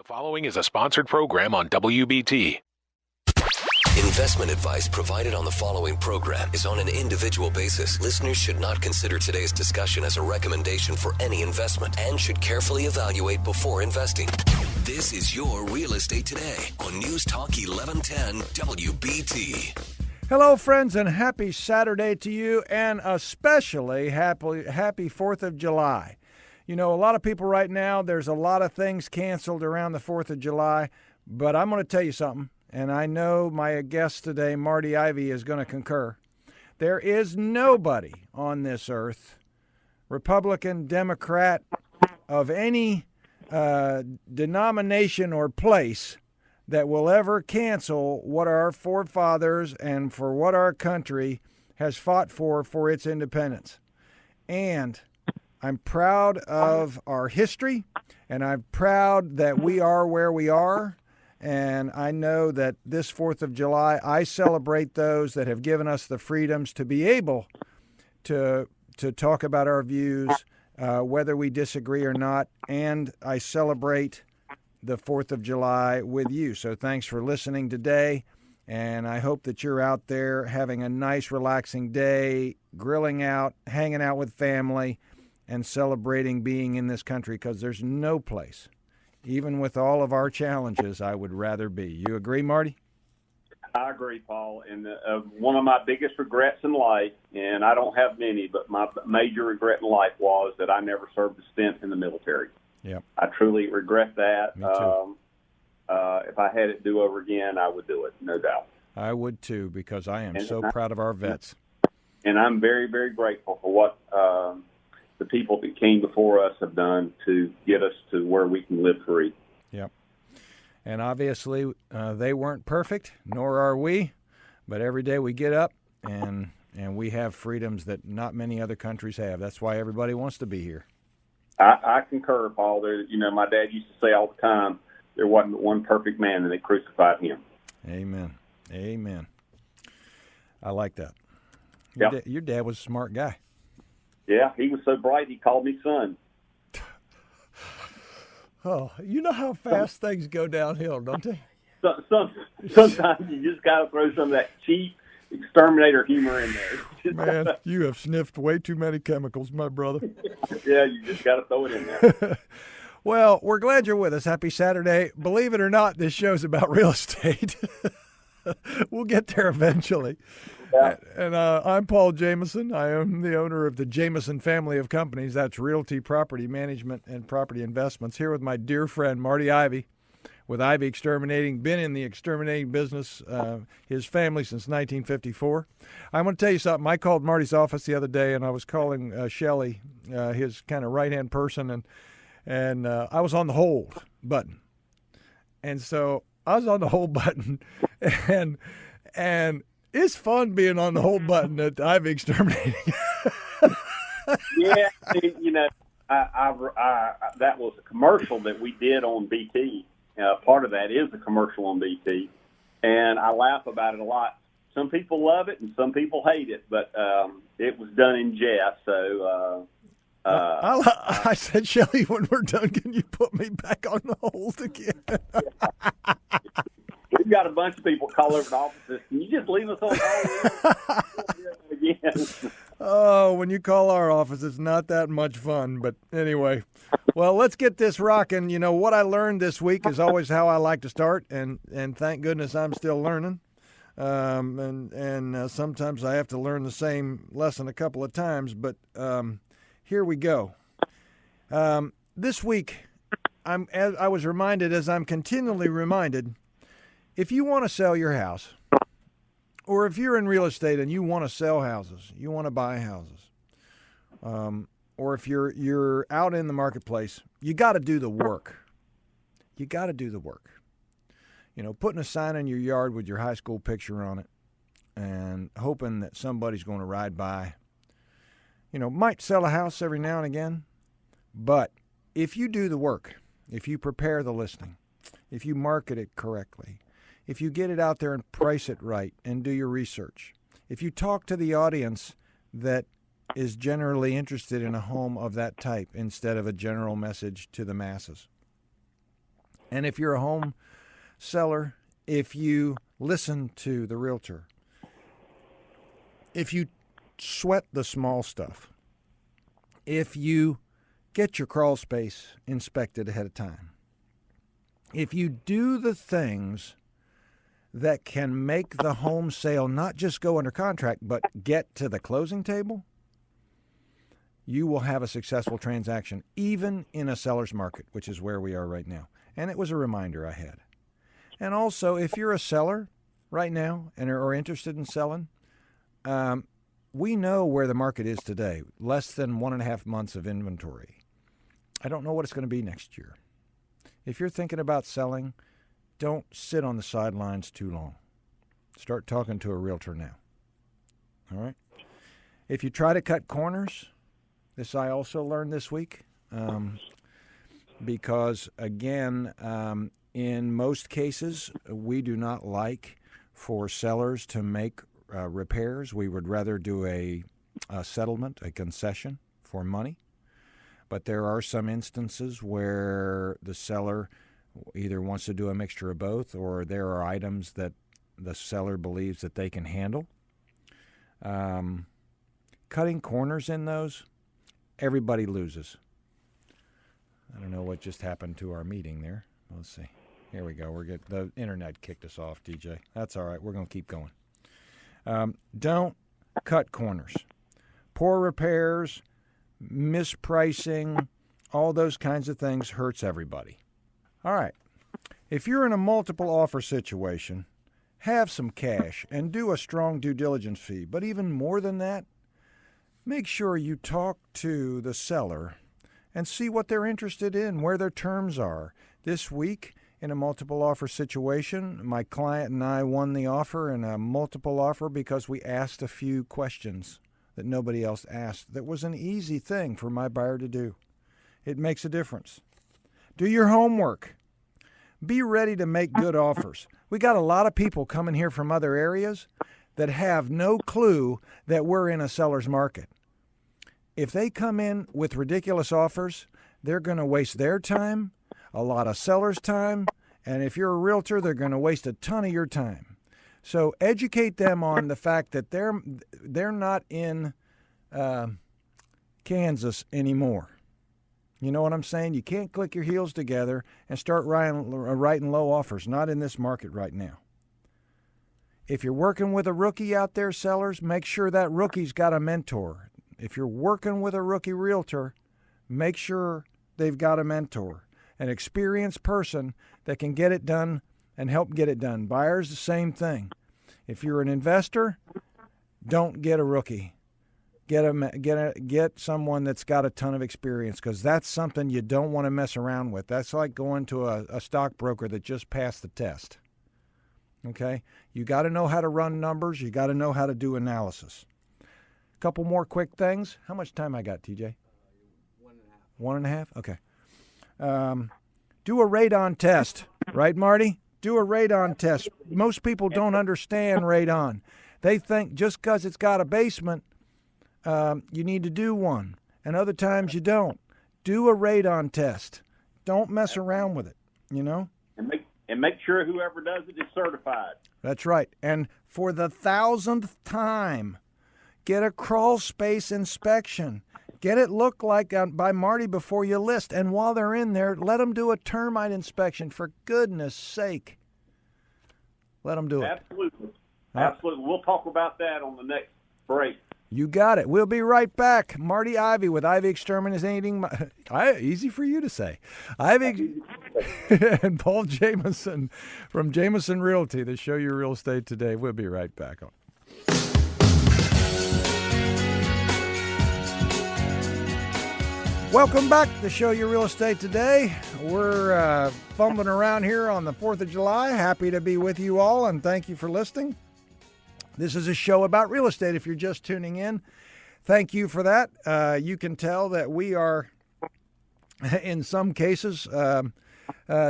The following is a sponsored program on WBT. Investment advice provided on the following program is on an individual basis. Listeners should not consider today's discussion as a recommendation for any investment and should carefully evaluate before investing. This is your Real Estate Today on News Talk 1110 WBT. Hello, friends, and happy Saturday to you, and especially happy 4th of July. You know, a lot of people right now, there's a lot of things canceled around the 4th of July, but I'm going to tell you something, and I know my guest today, Marty Ivey, is going to concur. There is nobody on this earth, Republican, Democrat, of any denomination or place, that will ever cancel what our forefathers and for what our country has fought for its independence. And I'm proud of our history, and I'm proud that we are where we are. And I know that this 4th of July, I celebrate those that have given us the freedoms to be able to talk about our views, whether we disagree or not. And I celebrate the 4th of July with you. So thanks for listening today. And I hope that you're out there having a nice, relaxing day, grilling out, hanging out with family, and celebrating being in this country, because there's no place, even with all of our challenges, I would rather be. You agree, Marty? I agree, Paul. And one of my biggest regrets in life, and I don't have many, but my major regret in life was that I never served a stint in the military. Yep. I truly regret that. Me too. If I had it do over again, I would do it, no doubt. I would too, because I am so proud of our vets. And I'm very, very grateful for what the people that came before us have done to get us to where we can live free. Yep. And obviously, they weren't perfect, nor are we. But every day we get up and we have freedoms that not many other countries have. That's why everybody wants to be here. I concur, Paul. My dad used to say all the time, there wasn't one perfect man, and they crucified him. Amen. Amen. I like that. Your dad was a smart guy. Yeah, he was so bright he called me son. Oh, you know how fast things go downhill, don't they? Sometimes you just got to throw some of that cheap exterminator humor in there. Man, you have sniffed way too many chemicals, my brother. Yeah, you just got to throw it in there. Well, we're glad you're with us. Happy Saturday. Believe it or not, this show's about real estate. We'll get there eventually. Yeah. And I'm Paul Jamison. I am the owner of the Jamison family of companies. That's Realty, Property Management, and Property Investments. Here with my dear friend, Marty Ivey, with Ivey Exterminating. Been in the exterminating business, his family, since 1954. I'm going to tell you something. I called Marty's office the other day, and I was calling Shelley, his kind of right-hand person, and I was on the hold button. And so I was on the hold button, and it's fun being on the hold button at Ivey Exterminating. Yeah, that was a commercial that we did on BT. Part of that is a commercial on BT, and I laugh about it a lot. Some people love it and some people hate it, but it was done in jest. So I said, Shelley, when we're done, can you put me back on the hold again? We've got a bunch of people call over the offices. Can you just leave us on hold again? Oh, when you call our office, it's not that much fun. But anyway, well, let's get this rocking. You know, what I learned this week is always how I like to start, and thank goodness I'm still learning. And sometimes I have to learn the same lesson a couple of times, but here we go. This week, I was reminded, as I'm continually reminded, if you want to sell your house, or if you're in real estate and you want to sell houses, you want to buy houses, or if you're out in the marketplace, you got to do the work. You got to do the work. You know, putting a sign in your yard with your high school picture on it and hoping that somebody's going to ride by, you know, might sell a house every now and again. But if you do the work, if you prepare the listing, if you market it correctly, if you get it out there and price it right and do your research, if you talk to the audience that is generally interested in a home of that type instead of a general message to the masses, And if you're a home seller, if you listen to the realtor, if you sweat the small stuff, if you get your crawl space inspected ahead of time, if you do the things that can make the home sale not just go under contract, but get to the closing table, you will have a successful transaction, even in a seller's market, which is where we are right now. And it was a reminder I had. And also, if you're a seller right now and are interested in selling, we know where the market is today, less than 1.5 months of inventory. I don't know what it's going to be next year. If you're thinking about selling, don't sit on the sidelines too long. Start talking to a realtor now. All right? If you try to cut corners, this I also learned this week, because, again, in most cases, we do not like for sellers to make repairs. We would rather do a settlement, a concession for money. But there are some instances where the seller either wants to do a mixture of both, or there are items that the seller believes that they can handle. Cutting corners in those, everybody loses. I don't know what just happened to our meeting there. Let's see. Here we go. The internet kicked us off, DJ. That's all right. We're going to keep going. Don't cut corners. Poor repairs, mispricing, all those kinds of things hurts everybody. All right. If you're in a multiple offer situation, have some cash and do a strong due diligence fee. But even more than that, make sure you talk to the seller and see what they're interested in, where their terms are. This week, in a multiple offer situation, my client and I won the offer in a multiple offer because we asked a few questions that nobody else asked. That was an easy thing for my buyer to do. It makes a difference. Do your homework. Be ready to make good offers. We got a lot of people coming here from other areas that have no clue that we're in a seller's market. If they come in with ridiculous offers, they're going to waste their time, a lot of sellers' time, and if you're a realtor, they're going to waste a ton of your time. So educate them on the fact that they're not in Kansas anymore. You know what I'm saying? You can't click your heels together and start writing low offers. Not in this market right now. If you're working with a rookie out there, sellers, make sure that rookie's got a mentor. If you're working with a rookie realtor, make sure they've got a mentor, an experienced person that can get it done and help get it done. Buyers, the same thing. If you're an investor, don't get a rookie. Get someone that's got a ton of experience, because that's something you don't want to mess around with. That's like going to a stockbroker that just passed the test. Okay? You got to know how to run numbers. You got to know how to do analysis. A couple more quick things. How much time I got, TJ? 1.5. 1.5? Okay. Do a radon test. Right, Marty? Do a radon test. Most people don't understand radon. They think just because it's got a basement, you need to do one. And other times you don't. Do a radon test. Don't mess around with it, you know? And make sure whoever does it is certified. That's right. And for the 1,000th time, get a crawl space inspection. Get it looked like by Marty before you list. And while they're in there, let them do a termite inspection, for goodness sake. Let them do it. Absolutely. Absolutely. We'll talk about that on the next break. You got it. We'll be right back. Marty Ivey with Ivey Exterminating. Easy for you to say. Ivey and Paul Jamison from Jamison Realty, the Show You Real Estate Today. We'll be right back. Welcome back to Show You Real Estate Today. We're fumbling around here on the 4th of July. Happy to be with you all, and thank you for listening. This is a show about real estate if you're just tuning in. Thank you for that. You can tell that we are, in some cases,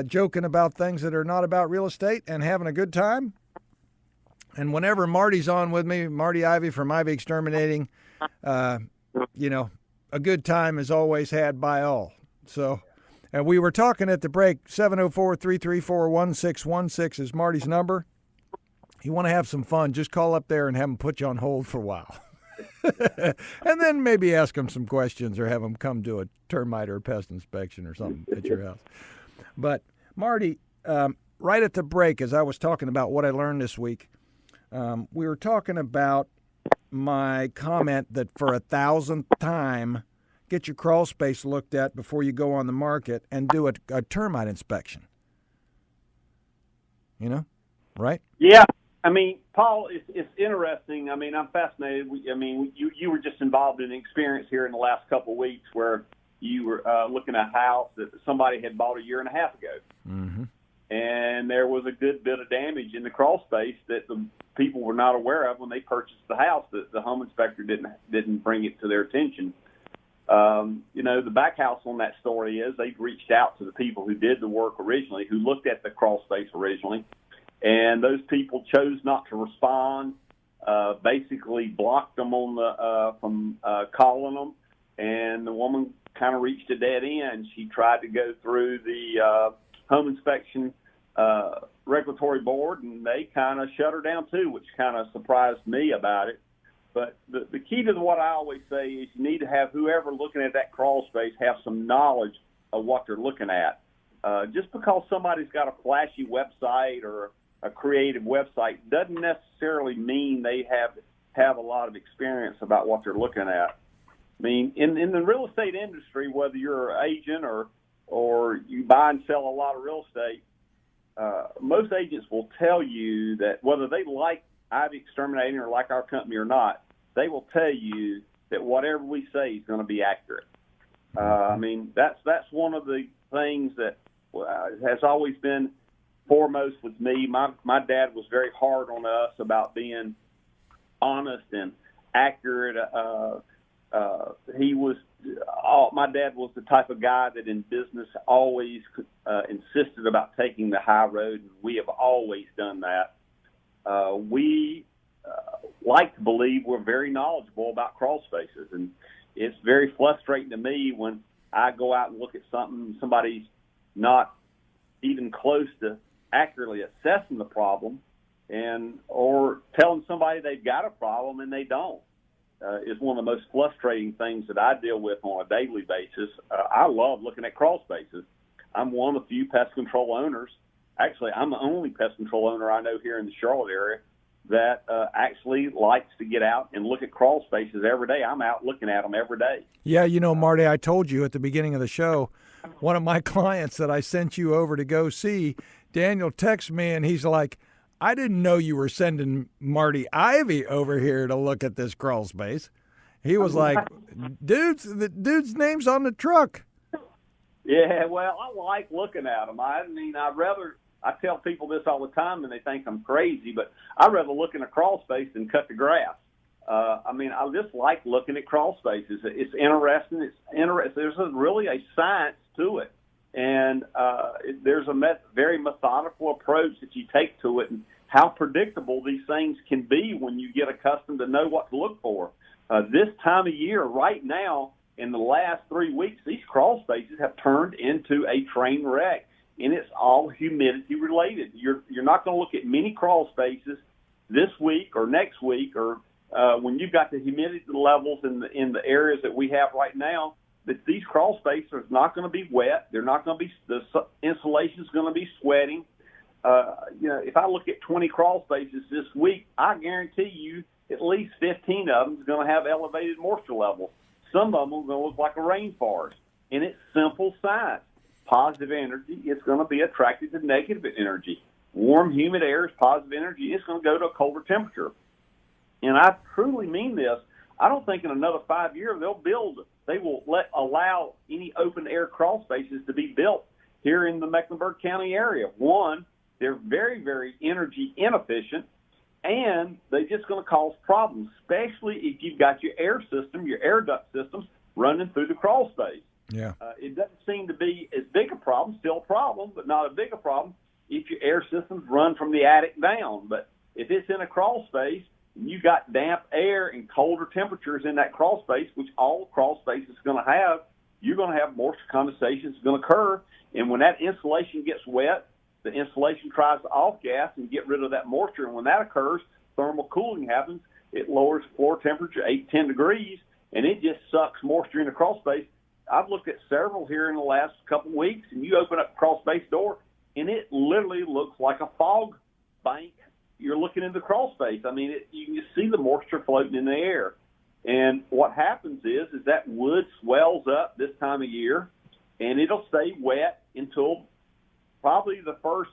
joking about things that are not about real estate and having a good time. And whenever Marty's on with me, Marty Ivey from Ivey Exterminating, a good time is always had by all. So And we were talking at the break. 704-334-1616 is Marty's number. You want to have some fun, just call up there and have him put you on hold for a while. And then maybe ask him some questions or have him come do a termite or pest inspection or something at your house. But, Marty, right at the break, as I was talking about what I learned this week, we were talking about my comment that for 1,000th time, get your crawl space looked at before you go on the market and do a termite inspection. You know, right? Yeah. I mean, Paul, it's interesting. I mean, I'm fascinated. You were just involved in an experience here in the last couple of weeks where you were looking at a house that somebody had bought a year and a half ago. Mm-hmm. And there was a good bit of damage in the crawl space that the people were not aware of when they purchased the house, that the home inspector didn't bring it to their attention. The back house on that story is they've reached out to the people who did the work originally, who looked at the crawl space originally, and those people chose not to respond, basically blocked them from calling them, and the woman kind of reached a dead end. She tried to go through the home inspection regulatory board, and they kind of shut her down too, which kind of surprised me about it. But the key to what I always say is you need to have whoever looking at that crawl space have some knowledge of what they're looking at. Just because somebody's got a flashy website or a creative website doesn't necessarily mean they have a lot of experience about what they're looking at. I mean, in the real estate industry, whether you're an agent or you buy and sell a lot of real estate, most agents will tell you that whether they like Ivey Exterminating or like our company or not, they will tell you that whatever we say is going to be accurate. I mean, that's one of the things that has always been foremost with me. My dad was very hard on us about being honest and accurate. My dad was the type of guy that in business always insisted about taking the high road, and we have always done that. We like to believe we're very knowledgeable about crawl spaces, and it's very frustrating to me when I go out and look at something and somebody's not even close to accurately assessing the problem, or telling somebody they've got a problem and they don't. Is one of the most frustrating things that I deal with on a daily basis. I love looking at crawl spaces. I'm one of the few pest control owners. Actually, I'm the only pest control owner I know here in the Charlotte area that actually likes to get out and look at crawl spaces every day. I'm out looking at them every day. Yeah, Marty, I told you at the beginning of the show, one of my clients that I sent you over to go see, Daniel texts me and he's like, I didn't know you were sending Marty Ivey over here to look at this crawl space. He was like, the dude's name's on the truck. Yeah, well, I like looking at them. I tell people this all the time and they think I'm crazy, but I'd rather look in a crawl space than cut the grass. I just like looking at crawl spaces. It's interesting. There's really a science to it. And there's a very methodical approach that you take to it, and how predictable these things can be when you get accustomed to know what to look for. This time of year, right now, in the last 3 weeks, these crawl spaces have turned into a train wreck, and it's all humidity related. You're not going to look at many crawl spaces this week or next week, or when you've got the humidity levels in the areas that we have right now. That these crawl spaces are not going to be wet. They're not going to be, the insulation is going to be sweating. If I look at 20 crawl spaces this week, I guarantee you at least 15 of them is going to have elevated moisture levels. Some of them are going to look like a rainforest. And it's simple science. Positive energy is going to be attracted to negative energy. Warm, humid air is positive energy. It's going to go to a colder temperature. And I truly mean this. I don't think in another 5 years they will allow any open air crawl spaces to be built here in the Mecklenburg County area. One, they're very, very energy inefficient, and they're just going to cause problems, especially if you've got your air system, your air duct systems running through the crawl space. Yeah. It doesn't seem to be as big a problem, still a problem, but not a big a problem if your air systems run from the attic down. But if it's in a crawl space, you got damp air and colder temperatures in that crawl space, which all crawl space is going to have, you're going to have moisture condensation is going to occur. And when that insulation gets wet, the insulation tries to off-gas and get rid of that moisture. And when that occurs, thermal cooling happens. It lowers floor temperature 8-10 degrees, and it just sucks moisture in the crawl space. I've looked at several here in the last couple of weeks, and you open up the crawl space door, and it literally looks like a fog bank. You're looking in the crawl space. I mean, you can just see the moisture floating in the air. And what happens is that wood swells up this time of year, and it'll stay wet until probably the first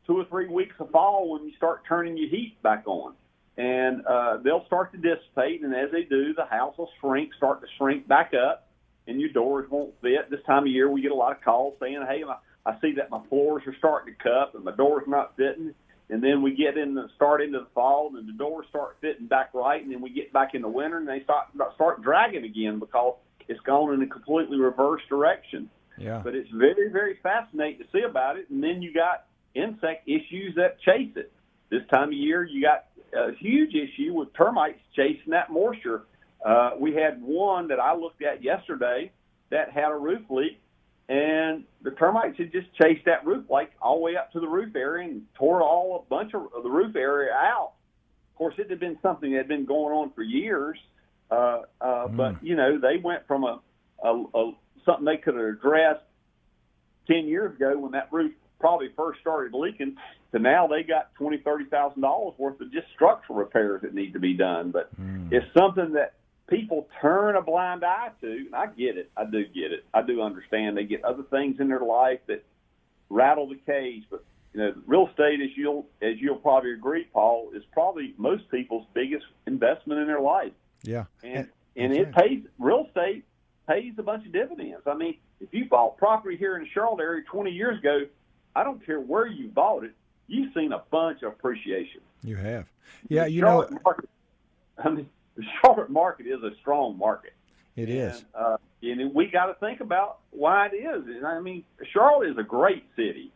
2 or 3 weeks of fall when you start turning your heat back on. And they'll start to dissipate, and as they do, the house will start to shrink back up, and your doors won't fit. This time of year, we get a lot of calls saying, hey, I see that my floors are starting to cup and my door's not fitting. And then we get start into the fall, and the doors start fitting back right, and then we get back in the winter, and they start dragging again because it's gone in a completely reverse direction. Yeah. But it's very, very fascinating to see about it. And then you got insect issues that chase it. This time of year, you got a huge issue with termites chasing that moisture. We had one that I looked at yesterday that had a roof leak, and the termites had just chased that roof like all the way up to the roof area and tore a bunch of the roof area out. Of course, it had been something that had been going on for years, but they went from a something they could have addressed 10 years ago when that roof probably first started leaking to now they got $20,000-$30,000 worth of just structural repairs that need to be done. But it's something that people turn a blind eye to, and I get it. I do get it. I do understand. They get other things in their life that rattle the cage. But real estate, as you'll probably agree, Paul, is probably most people's biggest investment in their life. Yeah, and it pays. Real estate pays a bunch of dividends. I mean, if you bought property here in the Charlotte area 20 years ago, I don't care where you bought it, you've seen a bunch of appreciation. You have. Yeah, The Charlotte market is a strong market. It is. And we got to think about why it is. And I mean, Charlotte is a great city.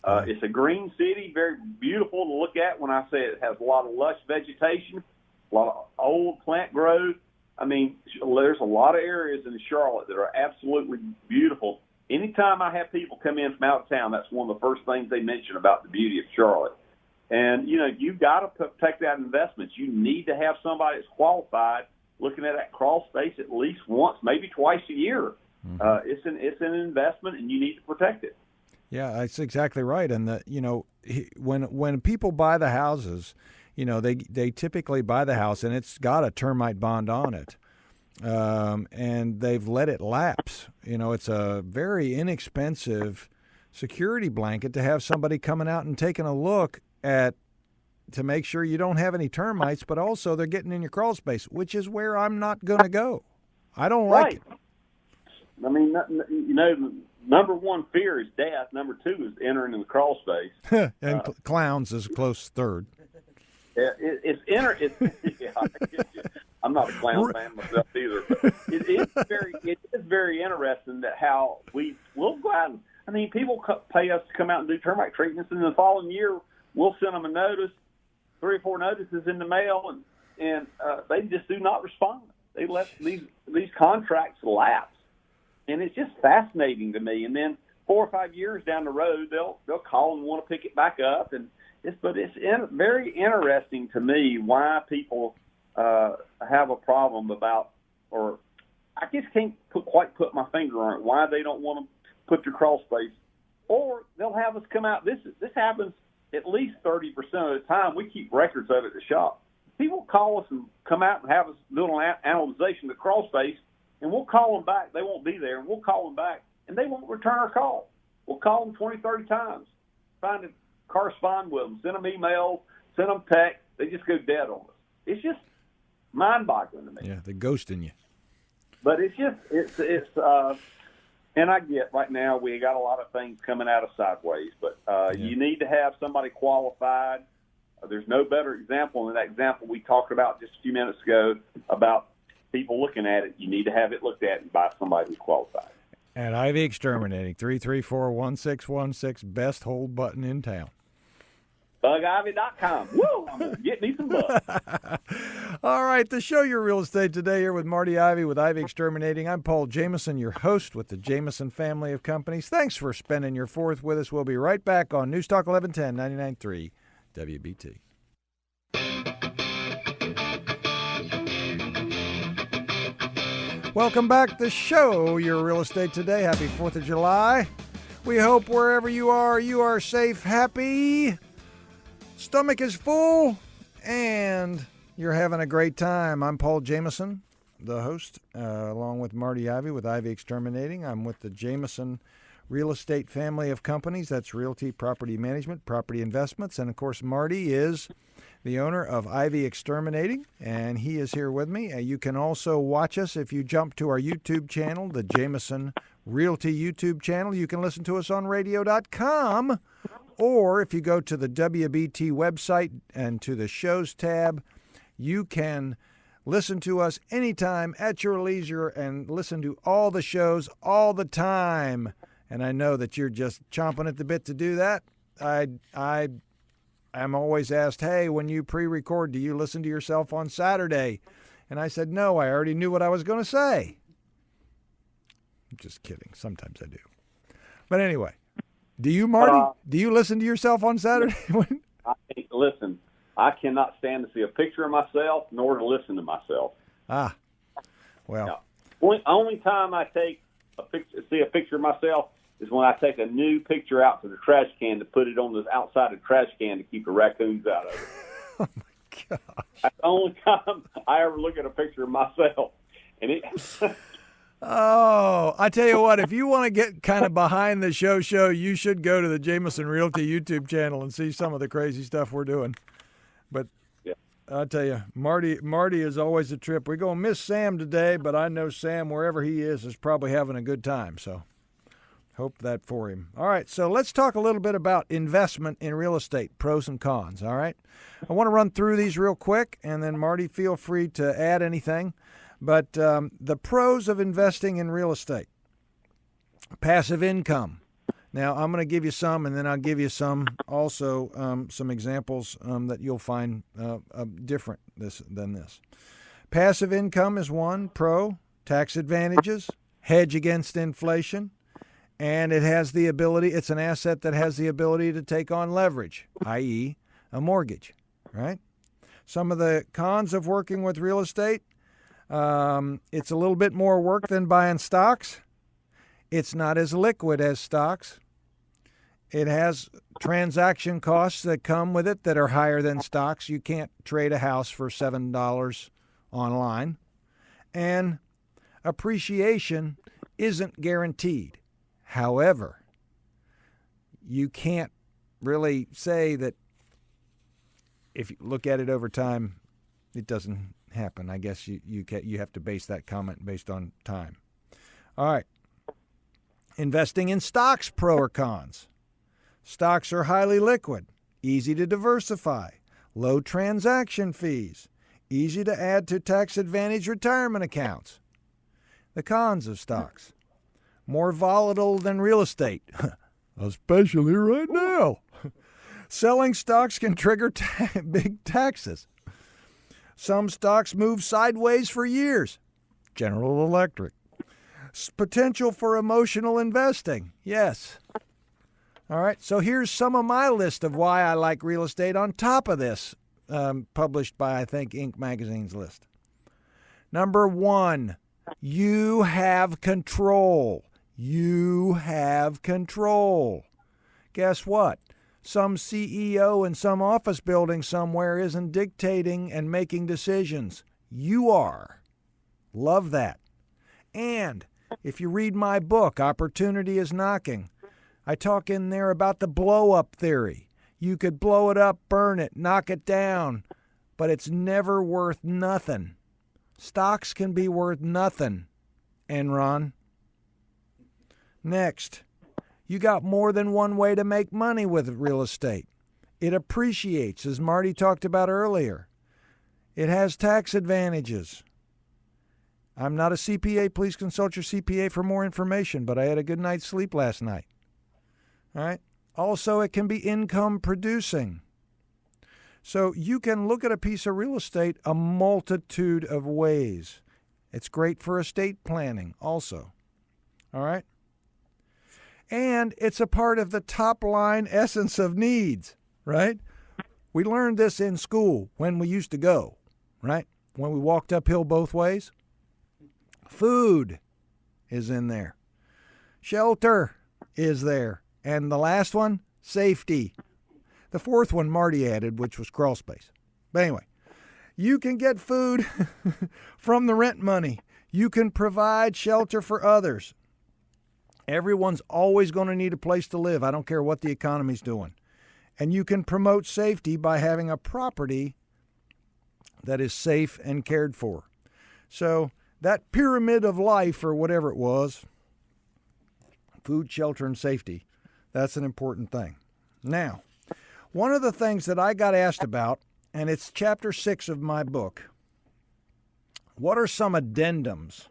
It's a green city, very beautiful to look at. When I say it has a lot of lush vegetation, a lot of old plant growth. I mean, there's a lot of areas in Charlotte that are absolutely beautiful. Anytime I have people come in from out of town, that's one of the first things they mention about the beauty of Charlotte. And, you've got to protect that investment. You need to have somebody that's qualified looking at that crawl space at least once, maybe twice a year. It's an investment, and you need to protect it. Yeah, that's exactly right. And when people buy the houses, they typically buy the house, and it's got a termite bond on it. And they've let it lapse. It's a very inexpensive security blanket to have somebody coming out and taking a look at to make sure you don't have any termites, but also they're getting in your crawl space, which is where I'm not going to go. I don't like it. I mean, number one fear is death. Number two is entering in the crawl space. And clowns is close third. I'm not a clown fan myself either, but it is very interesting that how we'll go out and, I mean, people pay us to come out and do termite treatments, and in the following year we'll send them a notice, 3 or 4 notices in the mail, and they just do not respond. They let these contracts lapse, and it's just fascinating to me. And then 4 or 5 years down the road, they'll call and want to pick it back up, it's very interesting to me why people have a problem about, or I just can't quite put my finger on it, why they don't want to put their crawl space, or they'll have us come out. This happens at least 30% of the time. We keep records of it at the shop. People call us and come out and have us do an analyzation of the crawl space, and we'll call them back. They won't be there, and we'll call them back, and they won't return our call. We'll call them 20, 30 times, trying to correspond with them, send them emails, send them text. They just go dead on us. It's just mind-boggling to me. Yeah, they're ghosting you. But it's and I get right now we got a lot of things coming out of sideways, but you need to have somebody qualified. There's no better example than that example we talked about just a few minutes ago about people looking at it. You need to have it looked at by somebody who's qualified. At Ivy Exterminating, 334-1616, best hold button in town. BugIvy.com. Woo! I'm going to get me some bugs. All right, the show Your Real Estate today here with Marty Ivey with Ivey Exterminating. I'm Paul Jamison, your host with the Jamison family of companies. Thanks for spending your fourth with us. We'll be right back on News Talk 1110, 99.3 WBT. Welcome back to the show, Your Real Estate today. Happy 4th of July. We hope wherever you are safe, happy, stomach is full, and you're having a great time. I'm Paul Jamison, the host, along with Marty Ivey with Ivey Exterminating. I'm with the Jamison Real Estate family of companies. That's Realty, Property Management, Property Investments. And, of course, Marty is the owner of Ivey Exterminating, and he is here with me. You can also watch us if you jump to our YouTube channel, the Jamison Realty YouTube channel. You can listen to us on radio.com, or if you go to the WBT website and to the shows tab, you can listen to us anytime at your leisure and listen to all the shows all the time. And I know that you're just chomping at the bit to do that. I'm always asked, hey, when you pre-record, do you listen to yourself on Saturday? And I said, no, I already knew what I was going to say. I'm just kidding. Sometimes I do. But anyway, do you, Marty? Do you listen to yourself on Saturday? Listen, I cannot stand to see a picture of myself nor to listen to myself. Ah, well. No. Only time I see a picture of myself is when I take a new picture out to the trash can to put it on the outside of the trash can to keep the raccoons out of it. Oh, my gosh. That's the only time I ever look at a picture of myself. And it. Oh, I tell you what, if you want to get kind of behind the show, you should go to the Jamison Realty YouTube channel and see some of the crazy stuff we're doing. But yeah. I'll tell you, Marty is always a trip. We're going to miss Sam today, but I know Sam, wherever he is probably having a good time. So hope that for him. All right, so let's talk a little bit about investment in real estate, pros and cons, all right? I want to run through these real quick, and then, Marty, feel free to add anything. But the pros of investing in real estate, passive income. Now, I'm going to give you some, and then I'll give you some also some examples that you'll find different than this. Passive income is one pro, tax advantages, hedge against inflation, and it's an asset that has the ability to take on leverage, i.e. a mortgage, right? Some of the cons of working with real estate, it's a little bit more work than buying stocks. It's not as liquid as stocks. It has transaction costs that come with it that are higher than stocks. You can't trade a house for $7 online. And appreciation isn't guaranteed. However, you can't really say that if you look at it over time, it doesn't happen. I guess you have to base that comment based on time. All right. Investing in stocks, pro or cons. Stocks are highly liquid, easy to diversify, low transaction fees, easy to add to tax advantage retirement accounts. The cons of stocks. More volatile than real estate, especially right now. Selling stocks can trigger big taxes. Some stocks move sideways for years. General Electric. Potential for emotional investing. Yes. All right, so here's some of my list of why I like real estate on top of this, published by, I think, Inc. magazine's list. Number one, you have control. You have control. Guess what? Some CEO in some office building somewhere isn't dictating and making decisions. You are. Love that. And if you read my book, Opportunity is Knocking, I talk in there about the blow-up theory. You could blow it up, burn it, knock it down, but it's never worth nothing. Stocks can be worth nothing, Enron. Next, you got more than one way to make money with real estate. It appreciates, as Marty talked about earlier. It has tax advantages. I'm not a CPA. Please consult your CPA for more information, but I had a good night's sleep last night. All right. Also, it can be income producing. So you can look at a piece of real estate a multitude of ways. It's great for estate planning also. All right? And it's a part of the top line essence of needs, right? We learned this in school when we used to go, right? When we walked uphill both ways. Food is in there. Shelter is there. And the last one, safety. The fourth one Marty added, which was crawl space. But anyway, you can get food from the rent money. You can provide shelter for others. Everyone's always going to need a place to live. I don't care what the economy's doing. And you can promote safety by having a property that is safe and cared for. So that pyramid of life, or whatever it was, food, shelter, and safety, that's an important thing. Now, one of the things that I got asked about, and it's chapter 6 of my book, what are some addendums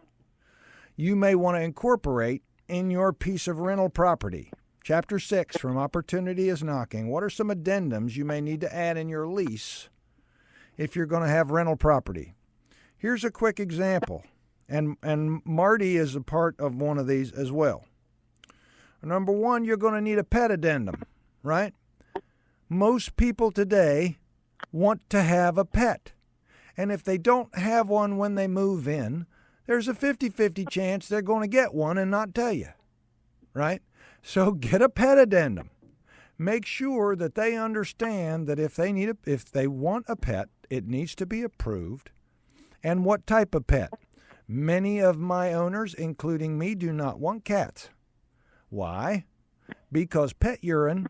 you may want to incorporate in your piece of rental property? Chapter 6, From Opportunity is Knocking. What are some addendums you may need to add in your lease if you're going to have rental property? Here's a quick example, and Marty is a part of one of these as well. Number one, you're going to need a pet addendum, right? Most people today want to have a pet. And if they don't have one when they move in, there's a 50-50 chance they're going to get one and not tell you, right? So get a pet addendum. Make sure that they understand that if they want a pet, it needs to be approved. And what type of pet? Many of my owners, including me, do not want cats. Why? Because pet urine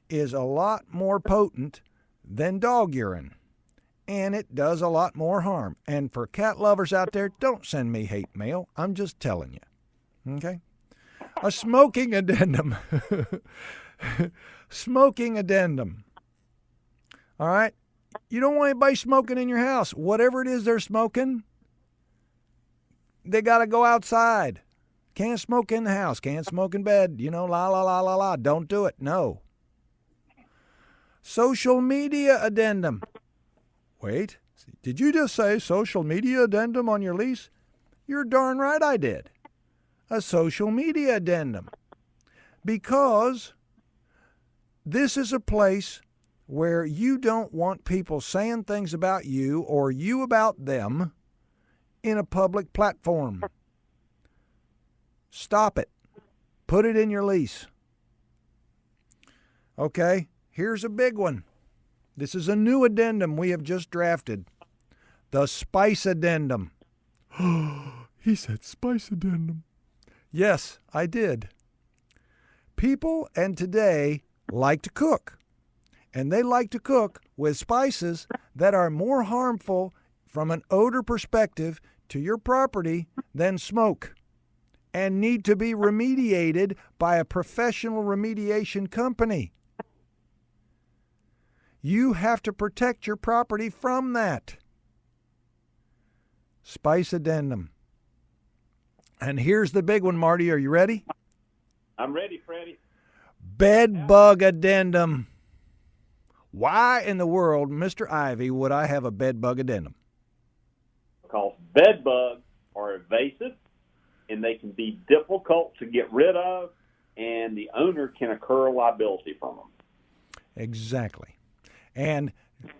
is a lot more potent than dog urine, and it does a lot more harm. And for cat lovers out there, don't send me hate mail. I'm just telling you. Okay? A smoking addendum. Smoking addendum. All right? You don't want anybody smoking in your house. Whatever it is they're smoking, they got to go outside. Can't smoke in the house. Can't smoke in bed. La, la, la, la, la. Don't do it. No. Social media addendum. Wait, did you just say social media addendum on your lease? You're darn right I did. A social media addendum. Because this is a place where you don't want people saying things about you or you about them in a public platform. Stop it. Put it in your lease. Okay, here's a big one. This is a new addendum we have just drafted. The spice addendum. He said spice addendum. Yes, I did. People and today like to cook. And they like to cook with spices that are more harmful from an odor perspective to your property than smoke, and need to be remediated by a professional remediation company. You have to protect your property from that. Spice addendum. And here's the big one, Marty. Are you ready? I'm ready, Freddie. Bed bug addendum. Why in the world, Mr. Ivey, would I have a bed bug addendum? Because bed bugs are invasive, and they can be difficult to get rid of, and the owner can incur liability from them. Exactly. And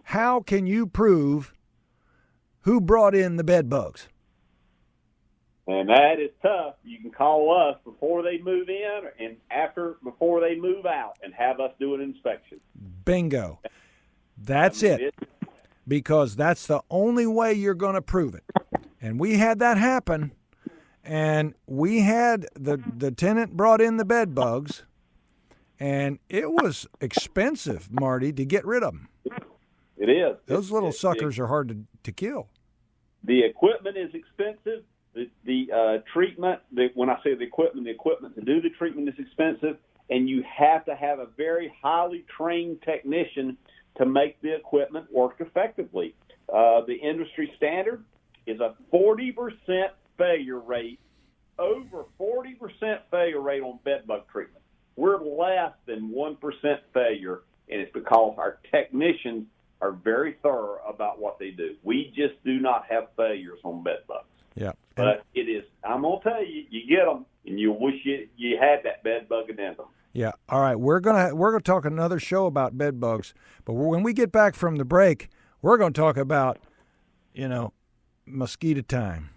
how can you prove who brought in the bed bugs? And that is tough. You can call us before they move in and before they move out and have us do an inspection. Bingo. That's it. Because that's the only way you're going to prove it. And we had that happen. And we had the tenant brought in the bed bugs, and it was expensive, Marty, to get rid of them. It is. Those little suckers are hard to kill. The equipment is expensive. The treatment, when I say the equipment to do the treatment is expensive, and you have to have a very highly trained technician to make the equipment work effectively. The industry standard is a 40% failure rate, over 40% failure rate on bed bug treatment. We're less than 1% failure, and it's because our technicians are very thorough about what they do. We just do not have failures on bed bugs. Yeah. But it is, I'm going to tell you, you get them, and you wish you had that bed bug addendum. Yeah. All right. We're gonna talk another show about bed bugs, but when we get back from the break, we're going to talk about, mosquito time.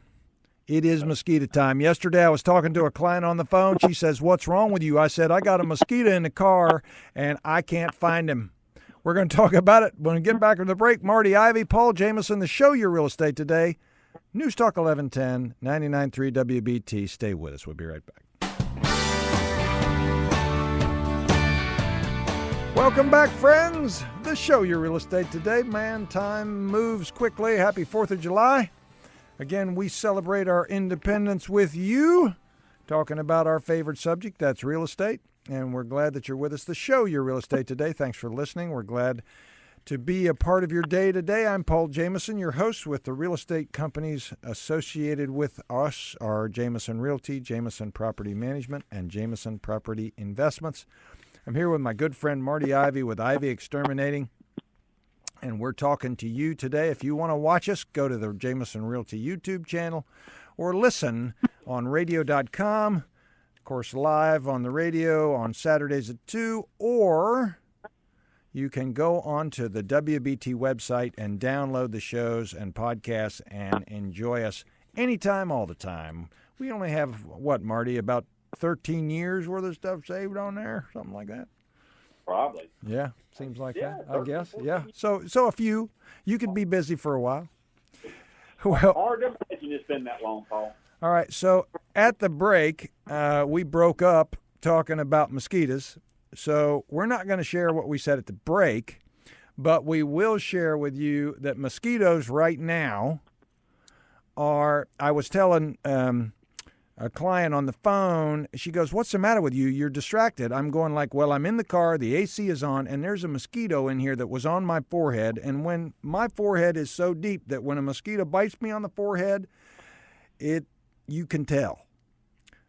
It is mosquito time. Yesterday, I was talking to a client on the phone. She says, "What's wrong with you?" I said, "I got a mosquito in the car, and I can't find him." We're going to talk about it when we get back from the break. Marty Ivey, Paul Jamison, the show Your Real Estate Today. News Talk 1110, 99.3 WBT. Stay with us. We'll be right back. Welcome back, friends. The show Your Real Estate Today. Man, time moves quickly. Happy 4th of July. Again, we celebrate our independence with you, talking about our favorite subject, that's real estate. And we're glad that you're with us. The show Your Real Estate Today. Thanks for listening. We're glad to be a part of your day today. I'm Paul Jamison, your host with the real estate companies associated with us are Jamison Realty, Jamison Property Management, and Jamison Property Investments. I'm here with my good friend Marty Ivey with Ivey Exterminating, and we're talking to you today. If you want to watch us, go to the Jamison Realty YouTube channel or listen on radio.com, of course, live on the radio on Saturdays at 2, or you can go onto the WBT website and download the shows and podcasts and enjoy us anytime, all the time. We only have, Marty, about 13 years worth of stuff saved on there, something like that. Probably. Yeah, seems like that, I guess. Yeah. So a few. You could be busy for a while. Well, hard to imagine it's been that long, Paul. All right. So at the break, we broke up talking about mosquitoes. So we're not going to share what we said at the break, but we will share with you that mosquitoes right now are, I was telling a client on the phone, she goes, "What's the matter with you? You're distracted." I'm going like, well, I'm in the car, the AC is on, and there's a mosquito in here that was on my forehead. And when my forehead is so deep that when a mosquito bites me on the forehead, you can tell.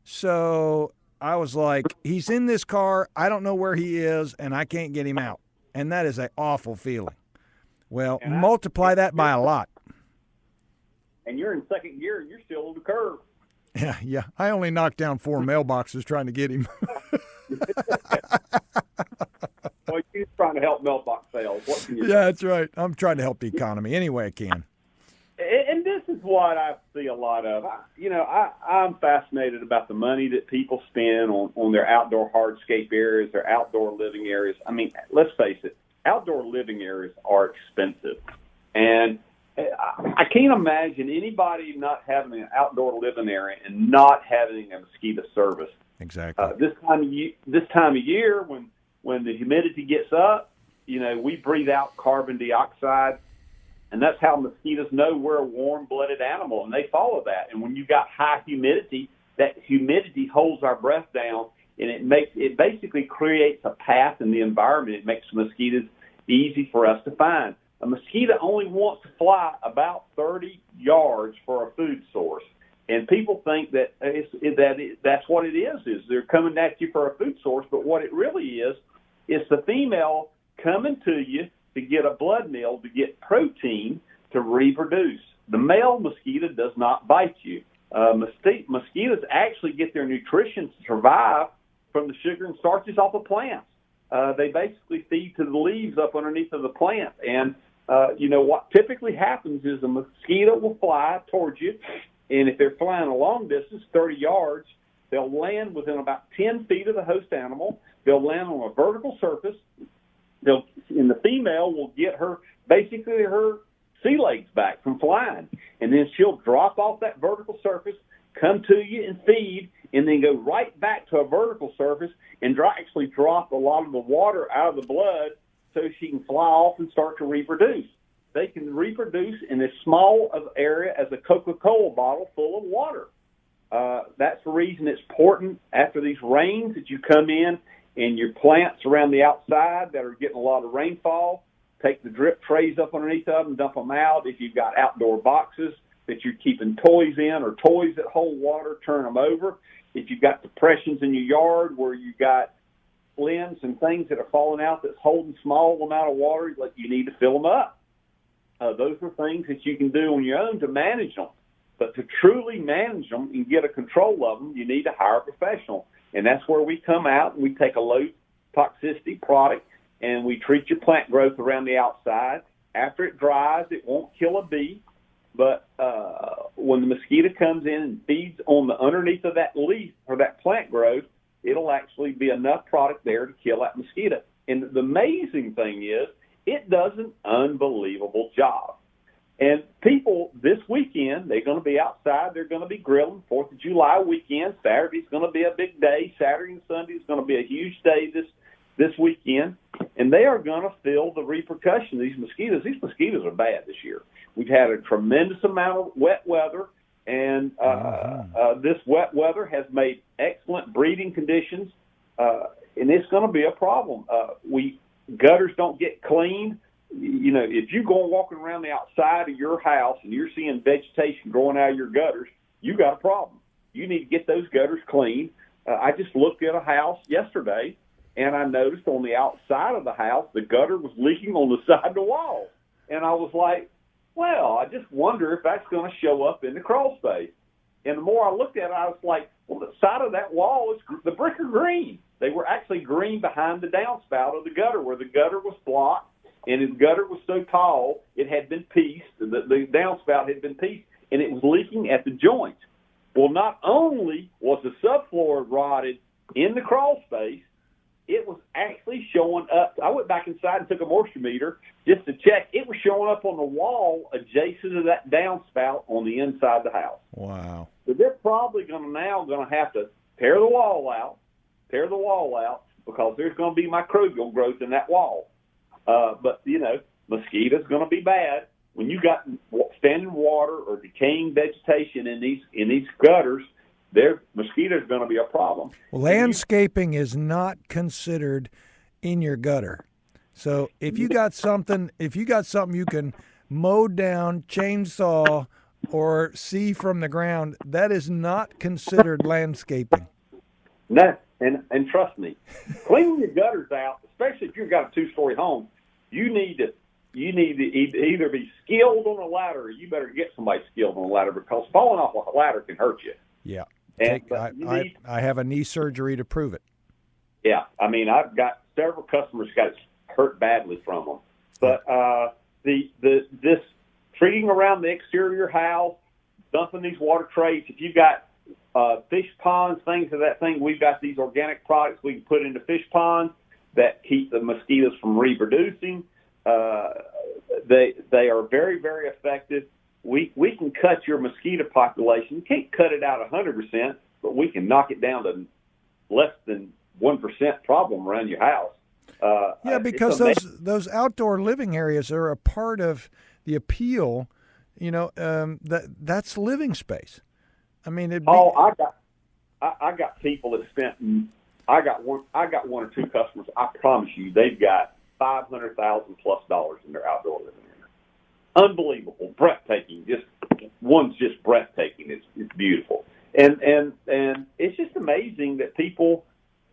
So I was like, he's in this car, I don't know where he is, and I can't get him out. And that is an awful feeling. Well, multiply that by a lot. And you're in second gear, and you're still on the curve. Yeah. I only knocked down 4 mailboxes trying to get him. Well, you're trying to help mailbox sales. What can you do? Yeah, that's right. I'm trying to help the economy any way I can. And this is what I see a lot of. I'm fascinated about the money that people spend on their outdoor hardscape areas, their outdoor living areas. I mean, let's face it, outdoor living areas are expensive. And I can't imagine anybody not having an outdoor living area and not having a mosquito service. Exactly. This time of year, when the humidity gets up, we breathe out carbon dioxide, and that's how mosquitoes know we're a warm-blooded animal, and they follow that. And when you've got high humidity, that humidity holds our breath down, and it basically creates a path in the environment. It makes mosquitoes easy for us to find. A mosquito only wants to fly about 30 yards for a food source. And people think that that's what it is they're coming at you for a food source. But what it really is the female coming to you to get a blood meal, to get protein, to reproduce. The male mosquito does not bite you. Mosquitoes actually get their nutrition to survive from the sugar and starches off of plants. They basically feed to the leaves up underneath of the plant. And what typically happens is a mosquito will fly towards you, and if they're flying a long distance, 30 yards, they'll land within about 10 feet of the host animal. They'll land on a vertical surface. And the female will get her sea legs back from flying, and then she'll drop off that vertical surface, come to you and feed, and then go right back to a vertical surface and actually drop a lot of the water out of the blood so she can fly off and start to reproduce. They can reproduce in as small of area as a Coca-Cola bottle full of water. That's the reason it's important after these rains that you come in and your plants around the outside that are getting a lot of rainfall, take the drip trays up underneath of them, dump them out. If you've got outdoor boxes that you're keeping toys in or toys that hold water, turn them over. If you've got depressions in your yard where you've got limbs and things that are falling out that's holding small amount of water, like you need to fill them up. Those are things that you can do on your own to manage them. But to truly manage them and get a control of them, you need to hire a professional. And that's where we come out and we take a low toxicity product and we treat your plant growth around the outside. After it dries, it won't kill a bee. But when the mosquito comes in and feeds on the underneath of that leaf or that plant growth, it'll actually be enough product there to kill that mosquito. And the amazing thing is, it does an unbelievable job. And people this weekend, they're going to be outside. They're going to be grilling. 4th of July weekend. Saturday's going to be a big day. Saturday and Sunday is going to be a huge day this weekend. And they are going to feel the repercussion of these mosquitoes. These mosquitoes are bad this year. We've had a tremendous amount of wet weather, and this wet weather has made excellent breeding conditions, and it's going to be a problem. Gutters don't get cleaned. You know, if you go walking around the outside of your house and you're seeing vegetation growing out of your gutters, you got a problem. You need to get those gutters cleaned. I just looked at a house yesterday, and I noticed on the outside of the house, the gutter was leaking on the side of the wall. And I was like, well, I just wonder if that's going to show up in the crawl space. And the more I looked at it, I was like, well, the side of that wall, the brick are green. They were actually green behind the downspout of the gutter where the gutter was blocked, and the gutter was so tall, it had been pieced, the downspout had been pieced, and it was leaking at the joint. Well, not only was the subfloor rotted in the crawl space, it was actually showing up. I went back inside and took a moisture meter just to check. It was showing up on the wall adjacent to that downspout on the inside of the house. Wow. So they're probably going to have to tear the wall out because there's going to be microbial growth in that wall. But, you know, mosquitoes going to be bad. When you got standing water or decaying vegetation in these gutters, mosquitoes are going to be a problem. Landscaping is not considered in your gutter. So if you got something you can mow down, chainsaw, or see from the ground, that is not considered landscaping. No, and trust me, cleaning your gutters out, especially if you've got a 2-story home, you need to either be skilled on a ladder, or you better get somebody skilled on a ladder, because falling off a ladder can hurt you. Yeah. I have a knee surgery to prove it. Yeah, I mean, I've got several customers got hurt badly from them. But this treating around the exterior of your house, dumping these water trays. If you've got fish ponds, things of that thing, we've got these organic products we can put into fish ponds that keep the mosquitoes from reproducing. They are very, very effective. We can cut your mosquito population. We can't cut it out 100%, but we can knock it down to less than 1% problem around your house. Yeah, because those outdoor living areas are a part of the appeal. You know, that's living space. I mean, I got people that spent. I got one or two customers. I promise you, they've got $500,000+ in their outdoor living area. Unbelievable, breathtaking. One's just breathtaking. It's beautiful, and it's just amazing that people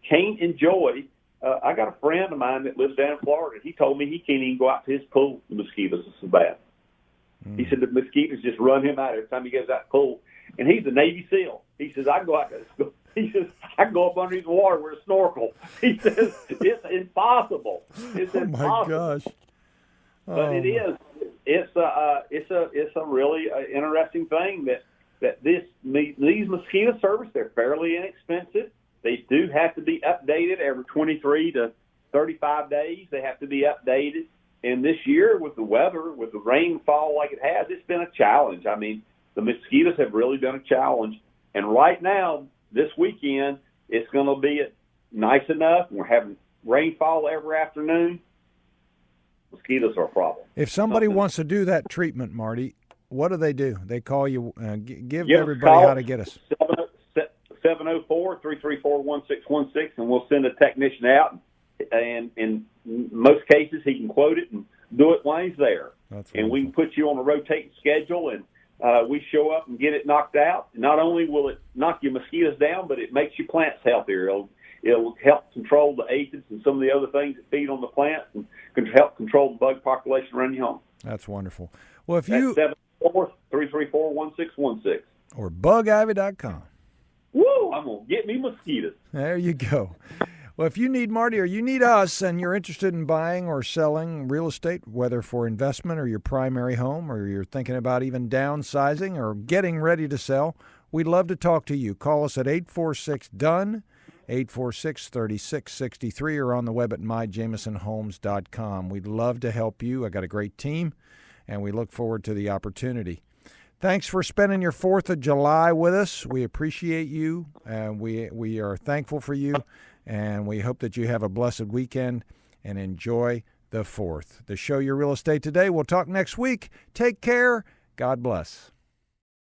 can't enjoy. I got a friend of mine that lives down in Florida. He told me he can't even go out to his pool. The mosquitoes are so bad. He said the mosquitoes just run him out every time he goes out to the pool. And he's a Navy SEAL. He says I go out to. He says I can go up underneath the water with a snorkel. He says it's impossible. It's impossible. My gosh! But it is. It's a really interesting thing that these mosquito service, they're fairly inexpensive. They do have to be updated every 23 to 35 days. They have to be updated. And this year with the weather, with the rainfall like it has, it's been a challenge. I mean, the mosquitoes have really been a challenge. And right now, this weekend, it's going to be nice enough. We're having rainfall every afternoon. Mosquitoes are a problem. If somebody wants to do that treatment, Marty, what do? They call you. Give everybody how to get us. 704-334-1616, and we'll send a technician out. And in most cases, he can quote it and do it while he's there. And we can put you on a rotating schedule, and we show up and get it knocked out. Not only will it knock your mosquitoes down, but it makes your plants healthier. It'll help control the aphids and some of the other things that feed on the plants, and can help control the bug population around your home. That's wonderful. Well, if you... 774-334-1616. Or bugivy.com. Woo! I'm going to get me mosquitoes. There you go. Well, if you need Marty or you need us and you're interested in buying or selling real estate, whether for investment or your primary home, or you're thinking about even downsizing or getting ready to sell, we'd love to talk to you. Call us at 846-DONE, 846-3663, or on the web at myjamisonhomes.com. We'd love to help you. I got a great team, and we look forward to the opportunity. Thanks for spending your 4th of July with us. We appreciate you, and we are thankful for you, and we hope that you have a blessed weekend and enjoy the 4th. The show Your Real Estate Today. We'll talk next week. Take care. God bless.